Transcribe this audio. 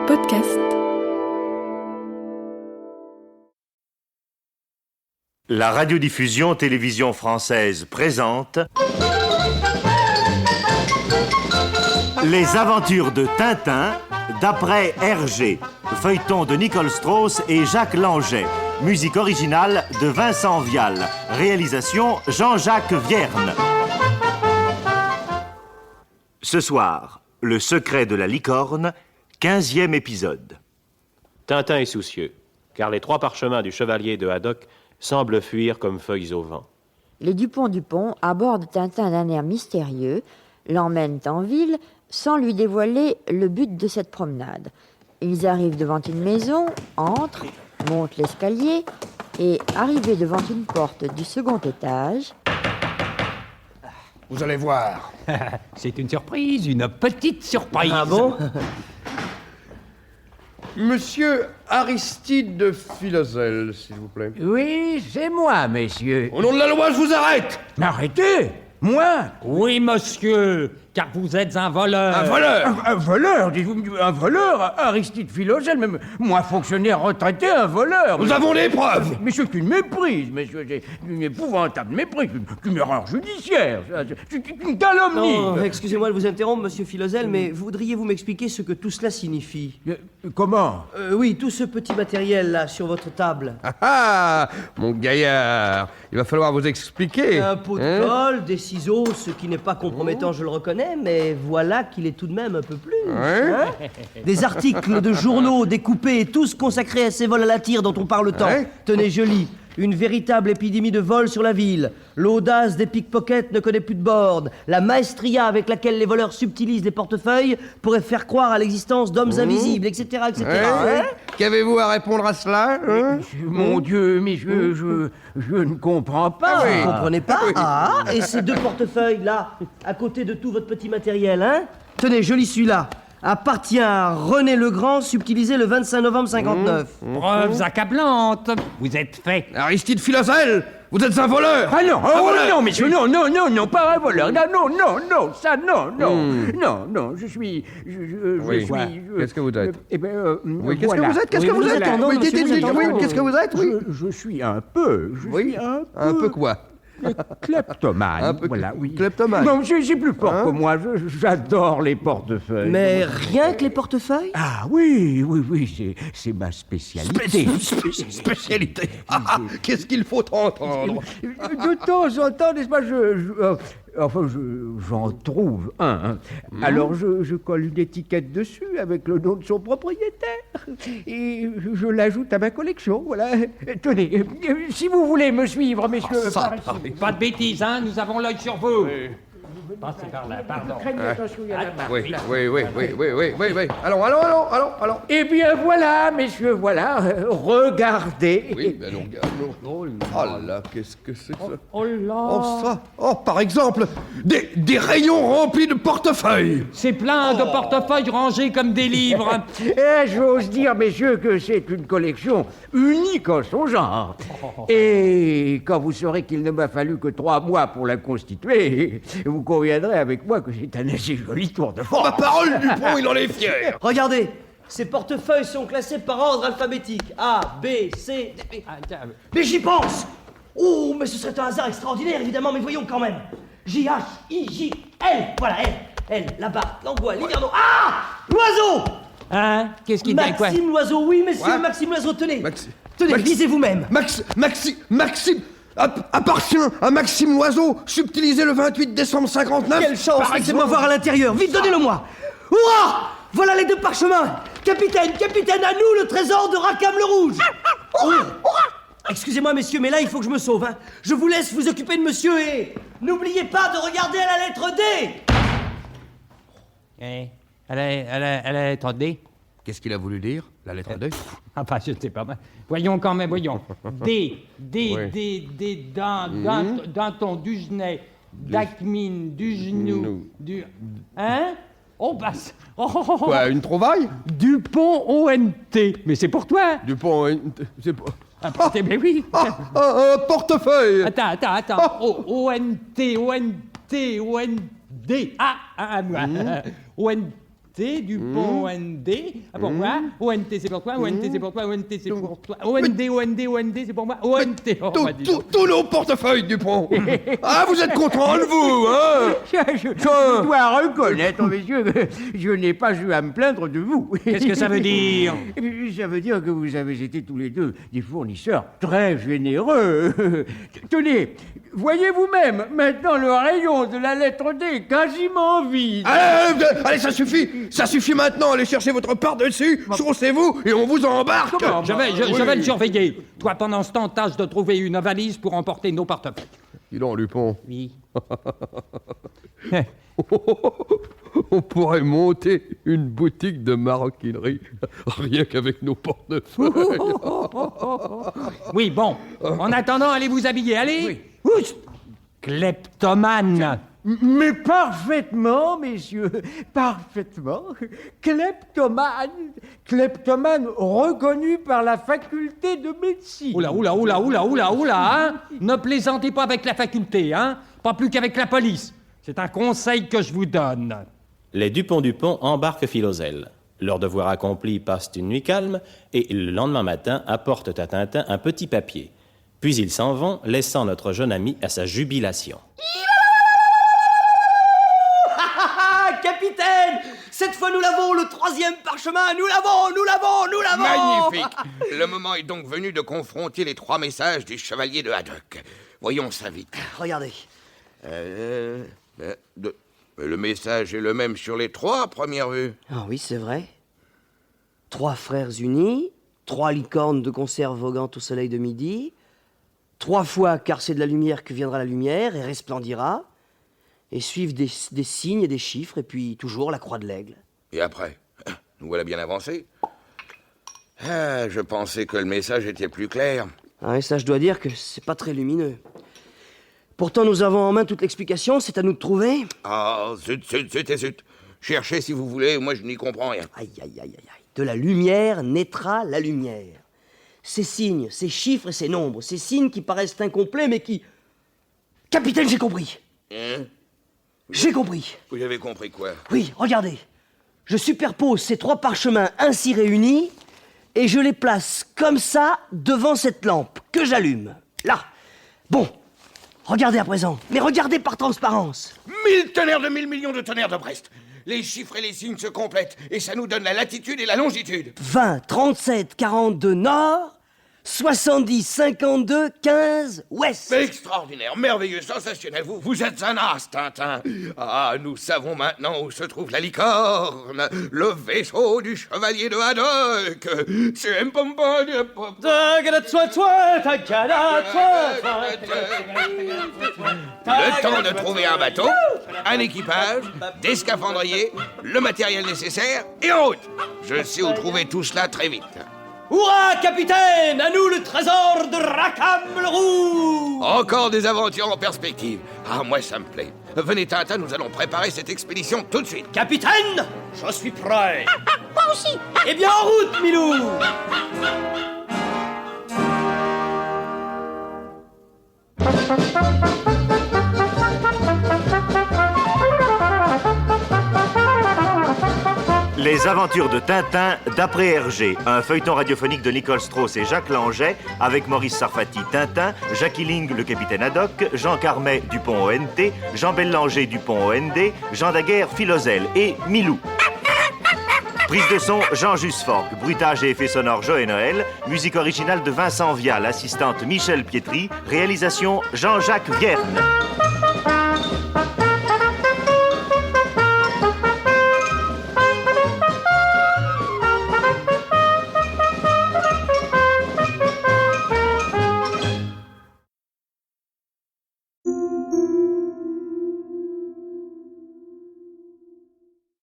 podcast. La radiodiffusion télévision française présente Les aventures de Tintin d'après Hergé, feuilleton de Nicole Strauss et Jacques Langeais, musique originale de Vincent Vial, réalisation Jean-Jacques Vierne. Ce soir, Le secret de la licorne, 15e épisode. Tintin est soucieux, car les 3 parchemins du chevalier de Haddock semblent fuir comme feuilles au vent. Les Dupont abordent Tintin d'un air mystérieux, l'emmènent en ville sans lui dévoiler le but de cette promenade. Ils arrivent devant une maison, entrent, montent l'escalier et, arrivés devant une porte du second étage... Vous allez voir. C'est une surprise, une petite surprise. Ah bon? Monsieur Aristide de Philoselle, s'il vous plaît. Oui, c'est moi, messieurs. Au nom de la loi, je vous arrête! Mais arrêtez! Moi? Oui, monsieur, car vous êtes un voleur. Un voleur? Un voleur? Dites-vous, un voleur? Aristide Philoselle, même moi, fonctionnaire retraité, un voleur. Nous avons les preuves! Mais c'est une méprise, monsieur, c'est une épouvantable méprise, une erreur judiciaire, c'est une calomnie. Non, excusez-moi de vous interrompre, monsieur Philoselle, mais voudriez-vous m'expliquer ce que tout cela signifie? Comment? Oui, tout ce petit matériel-là, sur votre table. Ah, mon gaillard, il va falloir vous expliquer. Un pot de colle, des ciseaux, ce qui n'est pas compromettant, je le reconnais, mais voilà qu'il est tout de même un peu plus. Ouais. Des articles de journaux découpés, tous consacrés à ces vols à la tire dont on parle tant. Ouais. Tenez, je lis. Une véritable épidémie de vol sur la ville. L'audace des pickpockets ne connaît plus de bornes. La maestria avec laquelle les voleurs subtilisent les portefeuilles pourrait faire croire à l'existence d'hommes invisibles, etc., etc. Ouais. Qu'avez-vous à répondre à cela, hein? Mon Dieu, mais je ne comprends pas. Ah oui. Vous comprenez pas? oui. Ah, et ces 2 portefeuilles là, à côté de tout votre petit matériel, hein? Tenez, je lis celui-là. Appartient à René Legrand, subtilisé le 25 novembre 59. Preuves accablantes. Vous êtes fait. Aristide Philoselle, vous êtes un voleur! Ah non, Un voleur. non, monsieur, non, pas un voleur. Non, ça, non, je suis... Oui. suis... Qu'est-ce que vous êtes? Eh ben, Oui, qu'est-ce voilà. que vous êtes? Qu'est-ce que vous êtes? attendant, Oui, monsieur, dites, vous dites, attendant. oui, qu'est-ce que vous êtes? Oui. Je suis un peu... Oui. Un peu quoi? Kleptomane. Un peu Voilà, oui. kleptomane. Non, j'ai plus fort Hein? que moi. J'adore les portefeuilles. Mais rien que les portefeuilles? Ah oui, c'est ma spécialité. Spécialité. Ah, qu'est-ce qu'il faut entendre? De temps en temps, n'est-ce pas, j'en trouve un. Alors je colle une étiquette dessus avec le nom de son propriétaire et je l'ajoute à ma collection. Voilà. Tenez, si vous voulez me suivre, messieurs. par ici. Pas de bêtises, hein, nous avons l'œil sur vous. Passez par là, pardon. Craignez attention, il y a la marque. Oui. Allons. Eh bien voilà, messieurs, voilà. Regardez. Oui, ben non, regarde. Oh là, qu'est-ce que c'est que ça? Oh là. Oh, ça. Oh, par exemple, des rayons remplis de portefeuilles. C'est plein de portefeuilles rangés comme des livres. J'ose dire, messieurs, que c'est une collection unique en son genre. Et quand vous saurez qu'il ne m'a fallu que 3 mois pour la constituer, vous conviendrez avec moi que c'est un assez joli tour de force. Ma parole, Dupont, il en est fier. Regardez, ces portefeuilles sont classés par ordre alphabétique. A, B, C, D. Mais j'y pense! Oh, mais ce serait un hasard extraordinaire, évidemment, mais voyons quand même. J, H, I, J, L. Voilà, L, Labarthe, Langlois, Liverno. Ah! L'oiseau! Hein? Qu'est-ce qu'il dit, quoi? Maxime Loiseau, oui, messieurs, Ouais. Maxime Loiseau, tenez. Tenez, lisez vous-même. Maxime appartient à Maxime Loiseau, subtilisé le 28 décembre 59. Quelle chance, par laissez-moi exemple. voir à l'intérieur. Vite, donnez-le-moi. Hurrah! Voilà les 2 parchemins. Capitaine, à nous le trésor de Rackham le Rouge. Excusez-moi, messieurs, mais là, il faut que je me sauve. Hein. Je vous laisse vous occuper de monsieur et n'oubliez pas de regarder à la lettre D. Elle est 3D. Qu'est-ce qu'il a voulu dire, la lettre D? Enfin, je sais pas. Voyons quand même, voyons. D, Danton, Dugenet, Dacmine, Dugenou, du... Hein? Oh, bah... Quoi, une trouvaille? Dupont ONT. Mais c'est pour toi. Dupont, c'est pas... Mais oui. Un portefeuille. Attends. ONT, OND. Ah, moi. ONT. Dupont, OND. Ah, pour moi, ONT, c'est pour toi, ONT, c'est pour toi, ONT, c'est pour toi. OND, c'est pour moi, ONT. Oh, bah, dis donc. Tous nos portefeuilles, Dupont. Ah, vous êtes content de vous, hein? Je dois reconnaître, messieurs, que je n'ai pas eu à me plaindre de vous. Qu'est-ce que ça veut dire? Ça veut dire que vous avez été tous les deux des fournisseurs très généreux. Tenez, voyez vous-même, maintenant le rayon de la lettre D est quasiment vide. Allez, ça suffit maintenant. Allez chercher votre par-dessus, chaussez-vous et on vous embarque. Comment? Je vais le surveiller. Toi, pendant ce temps, tâche de trouver une valise pour emporter nos portefeuilles. Dis donc, Dupont. Oui. On pourrait monter une boutique de maroquinerie rien qu'avec nos portefeuilles. Oui, bon. En attendant, allez vous habiller, allez. Oust. Kleptomane. Mais parfaitement, messieurs, parfaitement. Kleptomane reconnu par la faculté de médecine. Oula, hein. Ne plaisantez pas avec la faculté, hein. Pas plus qu'avec la police. C'est un conseil que je vous donne. Les Dupont embarquent Philoselle. Leur devoir accompli, passent une nuit calme et le lendemain matin apportent à Tintin un petit papier. Puis ils s'en vont, laissant notre jeune ami à sa jubilation. Capitaine! Cette fois, nous l'avons, le 3e parchemin! Nous l'avons! Magnifique! Le moment est donc venu de confronter les 3 messages du chevalier de Haddock. Voyons ça vite. Regardez. Le message est le même sur les 3 à première vue. Ah oui, c'est vrai. 3 frères unis, 3 licornes de conserve voguant au soleil de midi, 3 fois car c'est de la lumière que viendra la lumière et resplendira, et suivent des signes et des chiffres, et puis toujours la croix de l'aigle. Et après? Nous voilà bien avancés. Ah, je pensais que le message était plus clair. Ah, et ça, je dois dire que c'est pas très lumineux. Pourtant, nous avons en main toute l'explication, c'est à nous de trouver. Ah, zut. Cherchez si vous voulez, moi je n'y comprends rien. Aïe. De la lumière naîtra la lumière. Ces signes, ces chiffres et ces nombres, ces signes qui paraissent incomplets, mais qui... Capitaine, j'ai compris. Hein? J'ai compris. Vous avez compris quoi? Oui, regardez. Je superpose ces 3 parchemins ainsi réunis et je les place comme ça devant cette lampe que j'allume. Là. Bon. Regardez à présent. Mais regardez par transparence. 1000 tonnerres de 1000 millions de tonnerres de Brest. Les chiffres et les signes se complètent et ça nous donne la latitude et la longitude. 20, 37, 42 nord, 70, 52, 15 ouest. Extraordinaire, merveilleux, sensationnel. Vous êtes un as, Tintin. Ah, nous savons maintenant où se trouve la licorne, le vaisseau du chevalier de Haddock. C'est un pompon de... Le temps de trouver un bateau, un équipage, des scaphandriers, le matériel nécessaire et en route. Je sais où trouver tout cela très vite. Hurrah, capitaine! À nous le trésor de Rackham le Roux! Encore des aventures en perspective. Ah, moi, ça me plaît. Venez, Tintin, nous allons préparer cette expédition tout de suite. Capitaine! Je suis prêt! Moi aussi. Eh bien, en route, Milou! Les aventures de Tintin d'après Hergé, un feuilleton radiophonique de Nicole Strauss et Jacques Langeais, avec Maurice Sarfati Tintin, Jackie Ling le capitaine Haddock, Jean Carmet Dupont ONT, Jean Bellanger Dupont OND, Jean Daguerre Philoselle et Milou. Prise de son, Jean Jusforg. Bruitage et effets sonores, Joël Noël. Musique originale de Vincent Vial. Assistante, Michel Pietri. Réalisation, Jean-Jacques Vierne.